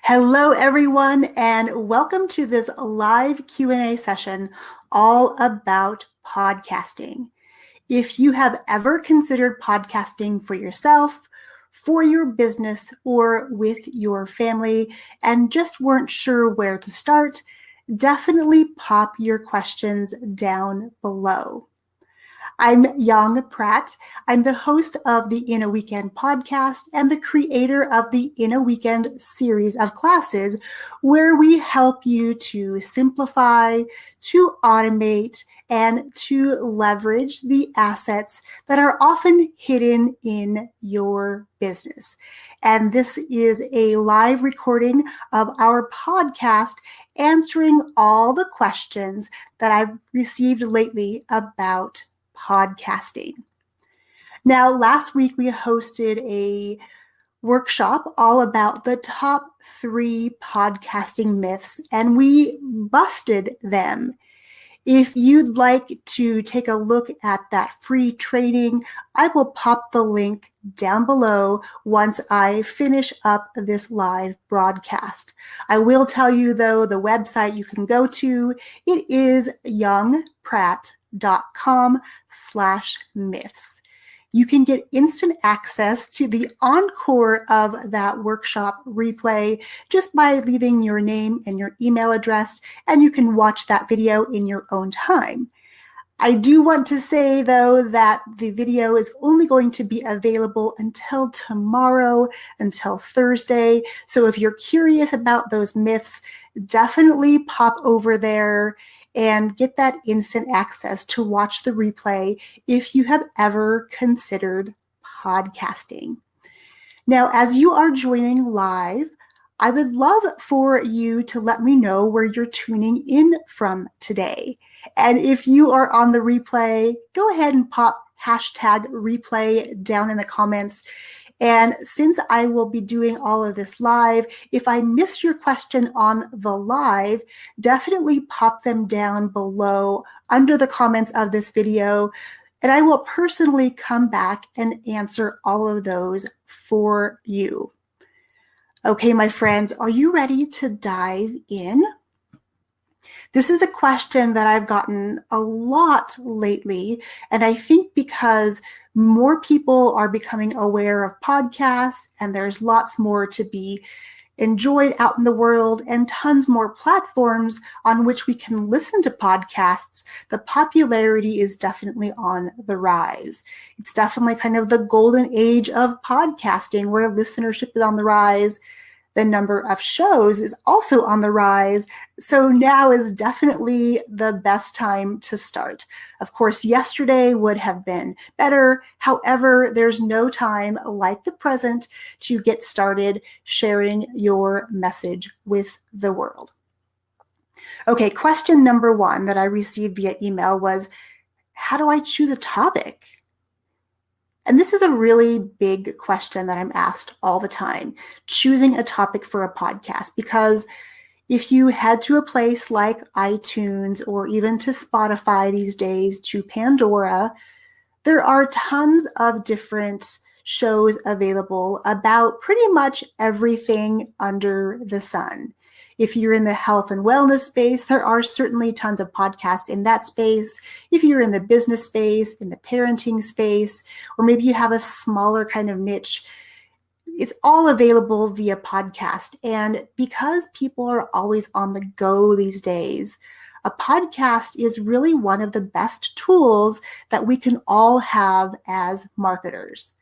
Hello, everyone, and welcome to this live Q&A session all about podcasting. If you have ever considered podcasting for yourself, for your business, or with your family, and just weren't sure where to start, definitely pop your questions down below. I'm Yong Pratt. I'm the host of the In a Weekend podcast and the creator of the In a Weekend series of classes where we help you to simplify, to automate, and to leverage the assets that are often hidden in your business. And this is a live recording of our podcast answering all the questions that I've received lately about podcasting. Now, last week we hosted a workshop all about the top 3 podcasting myths, and we busted them. If you'd like to take a look at that free training, I will pop the link down below once I finish up this live broadcast. I will tell you, though, the website you can go to, it is yongpratt.com/myths. You can get instant access to the encore of that workshop replay just by leaving your name and your email address, and you can watch that video in your own time. I do want to say, though, that the video is only going to be available until tomorrow, until Thursday. So if you're curious about those myths, definitely pop over there and get that instant access to watch the replay if you have ever considered podcasting. Now, as you are joining live, I would love for you to let me know where you're tuning in from today. And if you are on the replay, go ahead and pop #replay down in the comments. And since I will be doing all of this live, if I missed your question on the live, definitely pop them down below under the comments of this video, and I will personally come back and answer all of those for you. Okay, my friends, are you ready to dive in? This is a question that I've gotten a lot lately, and I think because more people are becoming aware of podcasts and there's lots more to be enjoyed out in the world and tons more platforms on which we can listen to podcasts, the popularity is definitely on the rise. It's definitely kind of the golden age of podcasting where listenership is on the rise. The number of shows is also on the rise. So now is definitely the best time to start. Of course, yesterday would have been better. However, there's no time like the present to get started sharing your message with the world. Okay, question number 1 that I received via email was, how do I choose a topic? And this is a really big question that I'm asked all the time, choosing a topic for a podcast, because if you head to a place like iTunes or even to Spotify these days, to Pandora, there are tons of different shows available about pretty much everything under the sun. If you're in the health and wellness space, there are certainly tons of podcasts in that space. If you're in the business space, in the parenting space, or maybe you have a smaller kind of niche, it's all available via podcast. And because people are always on the go these days, a podcast is really one of the best tools that we can all have as marketers.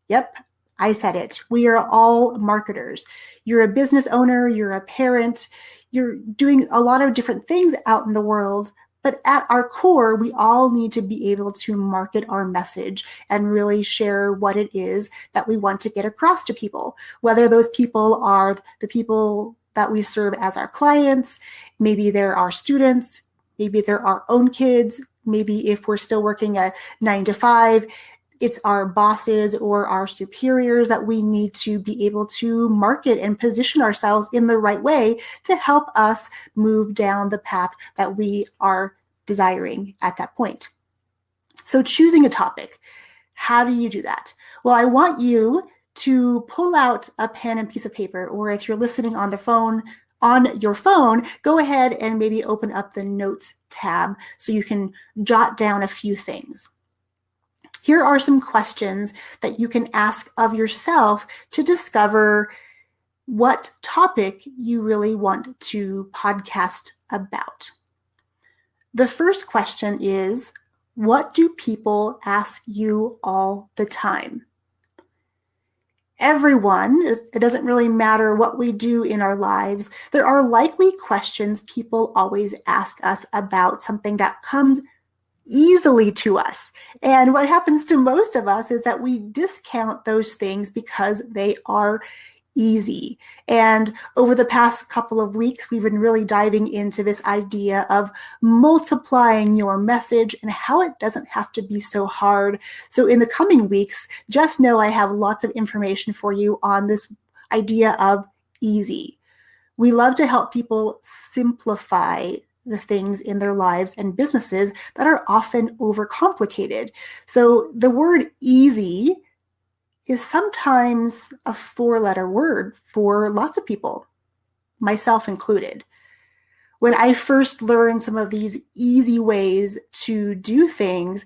Yep, I said it. We are all marketers. You're a business owner, you're a parent, you're doing a lot of different things out in the world, but at our core, we all need to be able to market our message and really share what it is that we want to get across to people, whether those people are the people that we serve as our clients, maybe they're our students, maybe they're our own kids, maybe if we're still working a 9 to 5, it's our bosses or our superiors that we need to be able to market and position ourselves in the right way to help us move down the path that we are desiring at that point. So choosing a topic, how do you do that? Well, I want you to pull out a pen and piece of paper, or if you're listening on your phone, go ahead and maybe open up the Notes tab so you can jot down a few things. Here are some questions that you can ask of yourself to discover what topic you really want to podcast about. The first question is, what do people ask you all the time? Everyone, it doesn't really matter what we do in our lives, there are likely questions people always ask us about something that comes easily to us. And what happens to most of us is that we discount those things because they are easy. And over the past couple of weeks, we've been really diving into this idea of multiplying your message and how it doesn't have to be so hard. So in the coming weeks, just know I have lots of information for you on this idea of easy. We love to help people simplify the things in their lives and businesses that are often overcomplicated. So the word easy is sometimes a 4-letter word for lots of people, myself included. When I first learned some of these easy ways to do things,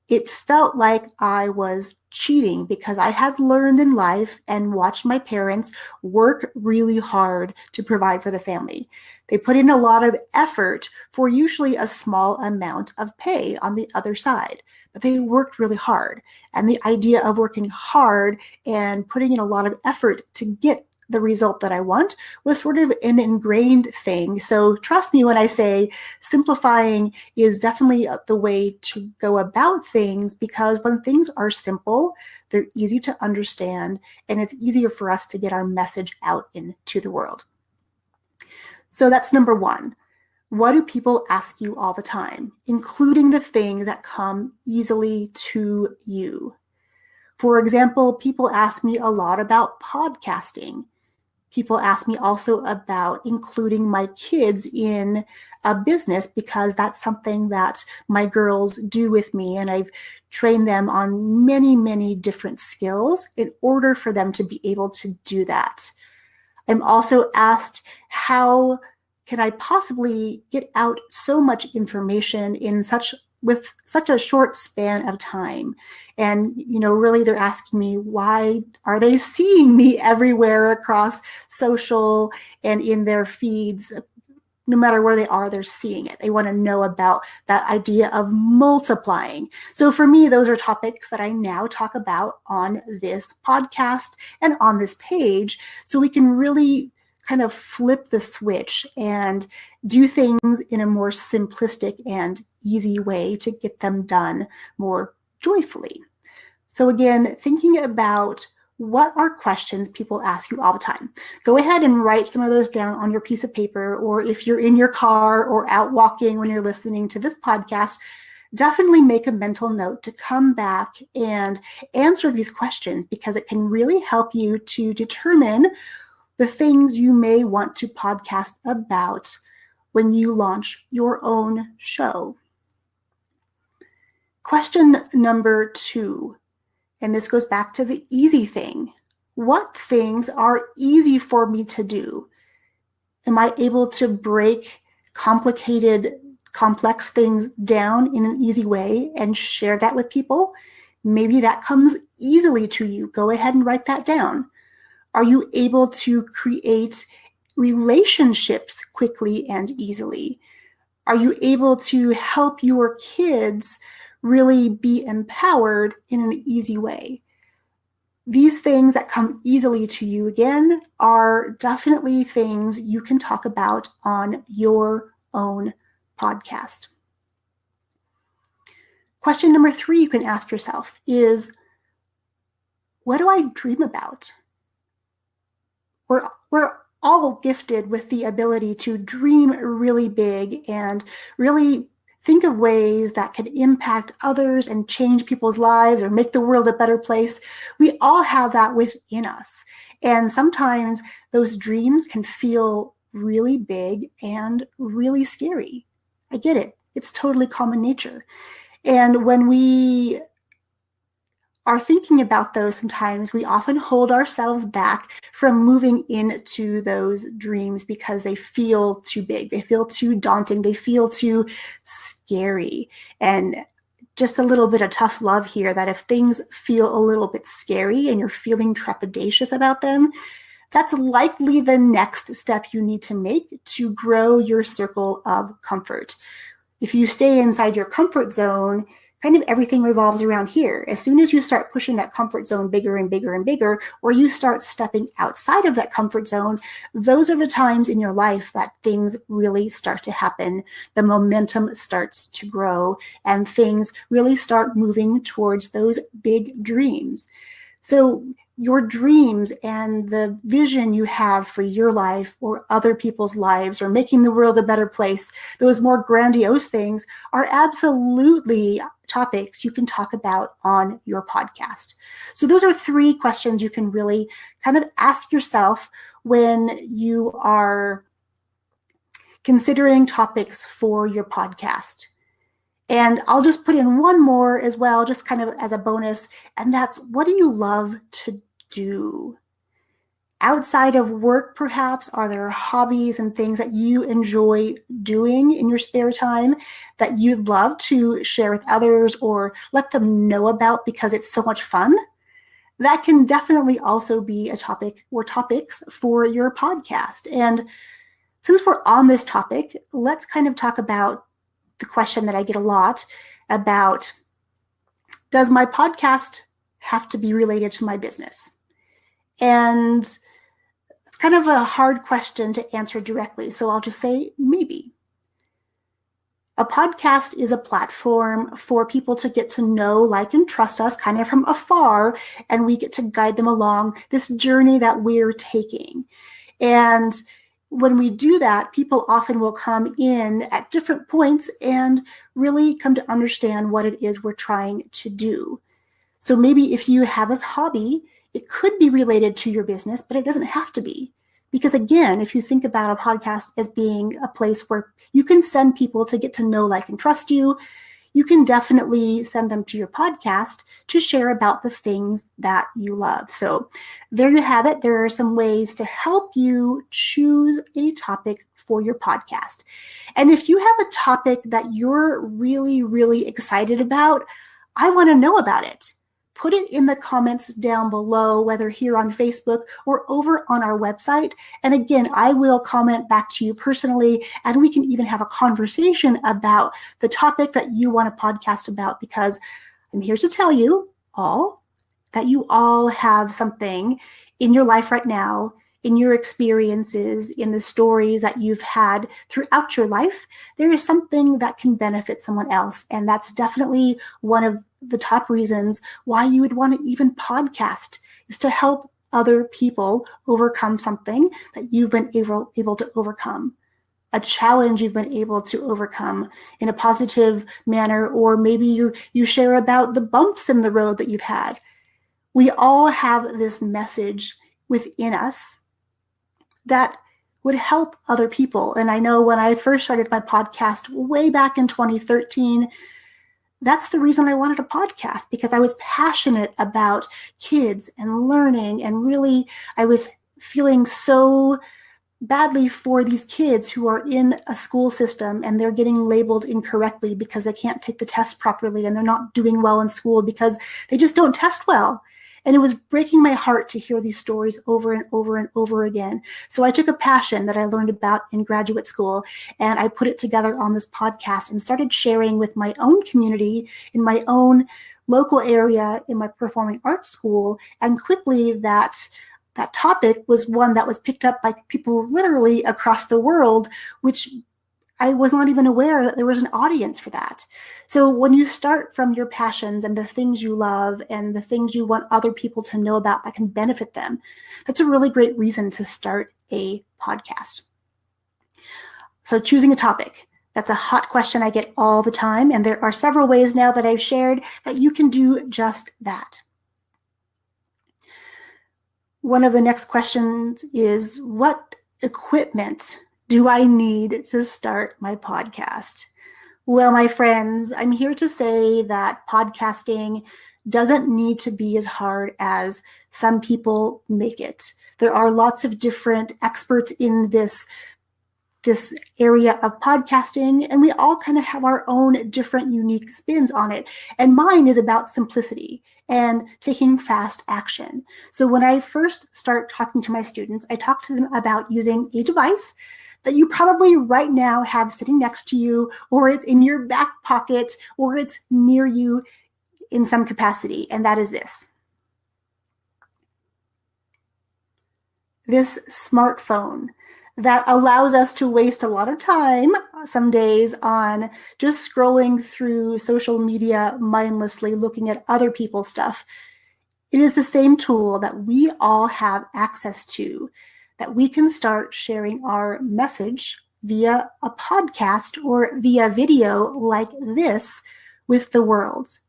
it felt like I was cheating because I had learned in life and watched my parents work really hard to provide for the family. They put in a lot of effort for usually a small amount of pay on the other side, but they worked really hard. And the idea of working hard and putting in a lot of effort to get the result that I want was sort of an ingrained thing. So trust me when I say simplifying is definitely the way to go about things, because when things are simple, they're easy to understand and it's easier for us to get our message out into the world. So that's number one. What do people ask you all the time, including the things that come easily to you? For example, people ask me a lot about podcasting. People ask me also about including my kids in a business because that's something that my girls do with me, and I've trained them on many, many different skills in order for them to be able to do that. I'm also asked, how can I possibly get out so much information with such a short span of time? And, really they're asking me, why are they seeing me everywhere across social and in their feeds? No matter where they are, they're seeing it. They want to know about that idea of multiplying. So for me, those are topics that I now talk about on this podcast and on this page, so we can really kind of flip the switch and do things in a more simplistic and easy way to get them done more joyfully. So again, thinking about what are questions people ask you all the time. Go ahead and write some of those down on your piece of paper, or if you're in your car or out walking when you're listening to this podcast, definitely make a mental note to come back and answer these questions, because it can really help you to determine the things you may want to podcast about when you launch your own show. Question number 2, and this goes back to the easy thing. What things are easy for me to do? Am I able to break complicated, complex things down in an easy way and share that with people? Maybe that comes easily to you. Go ahead and write that down. Are you able to create relationships quickly and easily? Are you able to help your kids really be empowered in an easy way? These things that come easily to you, again, are definitely things you can talk about on your own podcast. Question number 3 you can ask yourself is, what do I dream about? We're all gifted with the ability to dream really big and really think of ways that can impact others and change people's lives or make the world a better place. We all have that within us. And sometimes those dreams can feel really big and really scary. I get it. It's totally common nature. And when we are thinking about those, sometimes we often hold ourselves back from moving into those dreams because they feel too big, they feel too daunting, they feel too scary. And just a little bit of tough love here, that if things feel a little bit scary and you're feeling trepidatious about them, that's likely the next step you need to make to grow your circle of comfort. If you stay inside your comfort zone, kind of everything revolves around here. As soon as you start pushing that comfort zone bigger and bigger and bigger, or you start stepping outside of that comfort zone, those are the times in your life that things really start to happen. The momentum starts to grow and things really start moving towards those big dreams. So your dreams and the vision you have for your life or other people's lives, or making the world a better place, those more grandiose things are absolutely topics you can talk about on your podcast. So those are 3 questions you can really kind of ask yourself when you are considering topics for your podcast. And I'll just put in one more as well, just kind of as a bonus, and that's, what do you love to do? Outside of work, perhaps, are there hobbies and things that you enjoy doing in your spare time that you'd love to share with others or let them know about because it's so much fun? That can definitely also be a topic or topics for your podcast. And since we're on this topic, let's kind of talk about the question that I get a lot about, does my podcast have to be related to my business? And it's kind of a hard question to answer directly, so I'll just say maybe. A podcast is a platform for people to get to know, like, and trust us kind of from afar, and we get to guide them along this journey that we're taking. And when we do that, people often will come in at different points and really come to understand what it is we're trying to do. So maybe if you have a hobby, it could be related to your business, but it doesn't have to be. Because again, if you think about a podcast as being a place where you can send people to get to know, like, and trust you, you can definitely send them to your podcast to share about the things that you love. So there you have it. There are some ways to help you choose a topic for your podcast. And if you have a topic that you're really, really excited about, I want to know about it. Put it in the comments down below, whether here on Facebook or over on our website. And again, I will comment back to you personally, and we can even have a conversation about the topic that you want to podcast about, because I'm here to tell you all that you all have something in your life right now, in your experiences, in the stories that you've had throughout your life. There is something that can benefit someone else. And that's definitely one of the top reasons why you would want to even podcast, is to help other people overcome something that you've been able to overcome, a challenge you've been able to overcome in a positive manner, or maybe you share about the bumps in the road that you've had. We all have this message within us that would help other people. And I know when I first started my podcast way back in 2013, that's the reason I wanted a podcast, because I was passionate about kids and learning, and really I was feeling so badly for these kids who are in a school system and they're getting labeled incorrectly because they can't take the test properly and they're not doing well in school because they just don't test well. And it was breaking my heart to hear these stories over and over and over again. So I took a passion that I learned about in graduate school and I put it together on this podcast and started sharing with my own community in my own local area in my performing arts school. And quickly that topic was one that was picked up by people literally across the world, which I was not even aware that there was an audience for that. So when you start from your passions and the things you love and the things you want other people to know about that can benefit them, that's a really great reason to start a podcast. So choosing a topic, that's a hot question I get all the time. And there are several ways now that I've shared that you can do just that. One of the next questions is, what equipment do I need to start my podcast? Well, my friends, I'm here to say that podcasting doesn't need to be as hard as some people make it. There are lots of different experts in this area of podcasting, and we all kind of have our own different unique spins on it. And mine is about simplicity and taking fast action. So when I first start talking to my students, I talk to them about using a device that you probably right now have sitting next to you, or it's in your back pocket, or it's near you in some capacity, and that is this. This smartphone that allows us to waste a lot of time some days on just scrolling through social media mindlessly, looking at other people's stuff. It is the same tool that we all have access to, that we can start sharing our message via a podcast or via video like this with the world.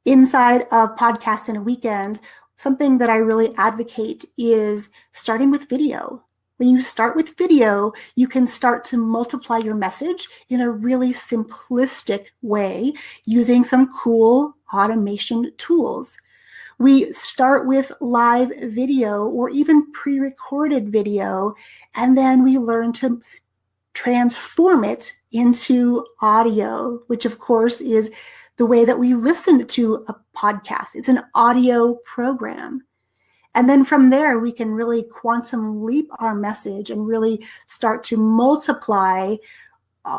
Inside of Podcasts in a Weekend, something that I really advocate is starting with video. When you start with video, you can start to multiply your message in a really simplistic way using some cool automation tools. We start with live video or even pre-recorded video, and then we learn to transform it into audio, which of course is the way that we listen to a podcast. It's an audio program. And then from there, we can really quantum leap our message and really start to multiply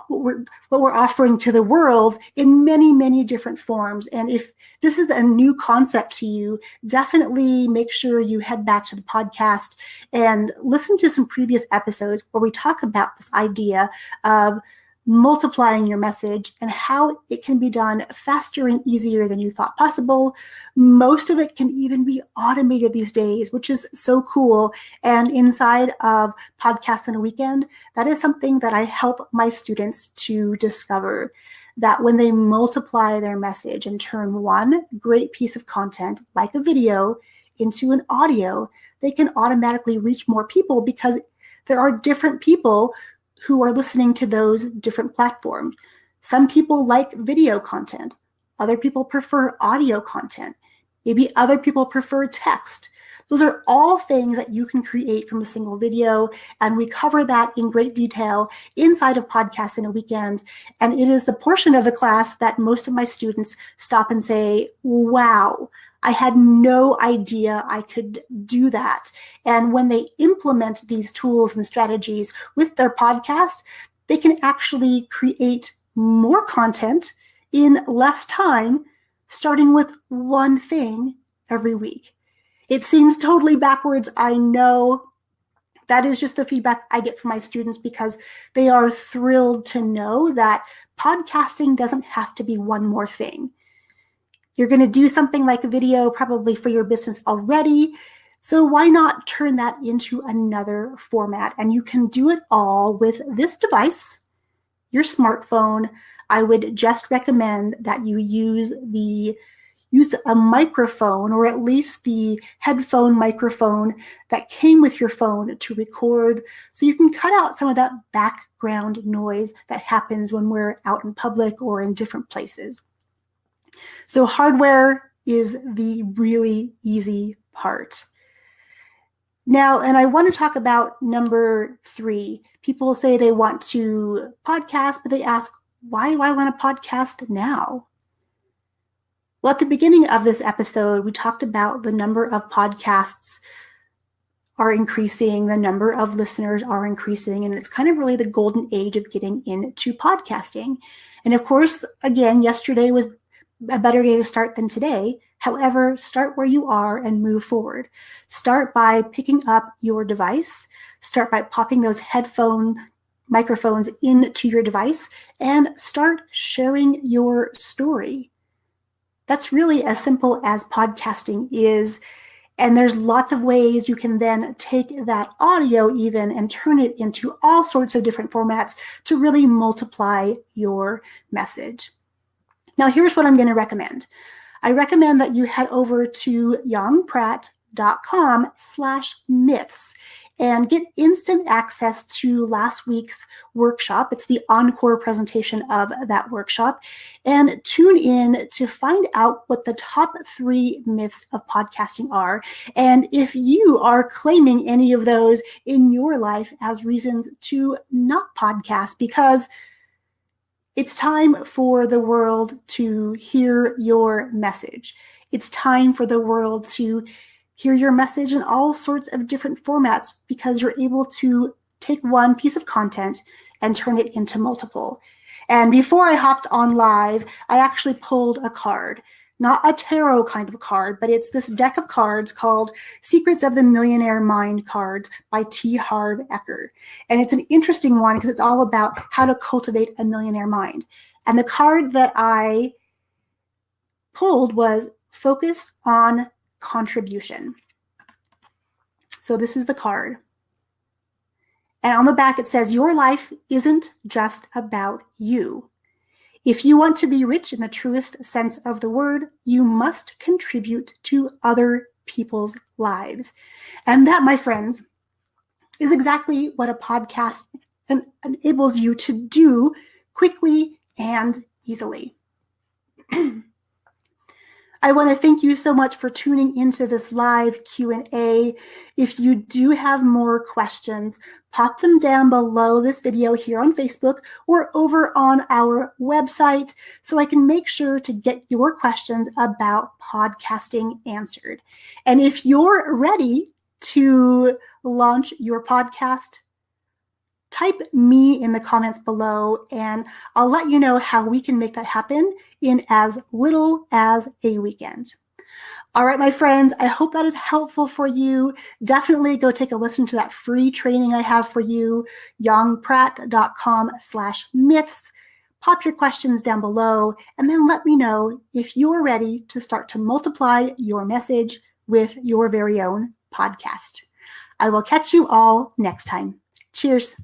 what we're offering to the world in many, many different forms. And if this is a new concept to you, definitely make sure you head back to the podcast and listen to some previous episodes where we talk about this idea of multiplying your message and how it can be done faster and easier than you thought possible. Most of it can even be automated these days, which is so cool. And inside of Podcasts in a Weekend, that is something that I help my students to discover, that when they multiply their message and turn one great piece of content, like a video, into an audio, they can automatically reach more people because there are different people who are listening to those different platforms. Some people like video content. Other people prefer audio content. Maybe other people prefer text. Those are all things that you can create from a single video, and we cover that in great detail inside of Podcasts in a Weekend. And it is the portion of the class that most of my students stop and say, wow, I had no idea I could do that. And when they implement these tools and strategies with their podcast, they can actually create more content in less time, starting with one thing every week. It seems totally backwards, I know. That is just the feedback I get from my students because they are thrilled to know that podcasting doesn't have to be one more thing. You're going to do something like a video probably for your business already. So why not turn that into another format? And you can do it all with this device, your smartphone. I would just recommend that you use a microphone, or at least the headphone microphone that came with your phone to record, so you can cut out some of that background noise that happens when we're out in public or in different places. So hardware is the really easy part. Now, and I want to talk about number 3. People say they want to podcast, but they ask, why do I want to podcast now? Well, at the beginning of this episode, we talked about the number of podcasts are increasing, the number of listeners are increasing, and it's kind of really the golden age of getting into podcasting. And of course, again, yesterday was a better day to start than today. However, start where you are and move forward. Start by picking up your device. Start by popping those headphone microphones into your device and start sharing your story. That's really as simple as podcasting is. And there's lots of ways you can then take that audio even and turn it into all sorts of different formats to really multiply your message. Now, here's what I'm going to recommend. I recommend that you head over to yongpratt.com/myths. and get instant access to last week's workshop. It's the Encore presentation of that workshop. And tune in to find out what the top 3 myths of podcasting are. And if you are claiming any of those in your life as reasons to not podcast, because it's time for the world to hear your message. It's time for the world to hear your message in all sorts of different formats, because you're able to take one piece of content and turn it into multiple. And before I hopped on live, I actually pulled a card. Not a tarot kind of card, but it's this deck of cards called Secrets of the Millionaire Mind cards by T. Harv Eker. And it's an interesting one because it's all about how to cultivate a millionaire mind. And the card that I pulled was Focus on Contribution. So this is the card. And on the back it says, your life isn't just about you. If you want to be rich in the truest sense of the word, you must contribute to other people's lives. And that, my friends, is exactly what a podcast enables you to do quickly and easily. I want to thank you so much for tuning into this live Q&A. If you do have more questions, pop them down below this video here on Facebook or over on our website so I can make sure to get your questions about podcasting answered. And if you're ready to launch your podcast, type me in the comments below and I'll let you know how we can make that happen in as little as a weekend. All right, my friends, I hope that is helpful for you. Definitely go take a listen to that free training I have for you, yongpratt.com/myths. Pop your questions down below and then let me know if you're ready to start to multiply your message with your very own podcast. I will catch you all next time. Cheers.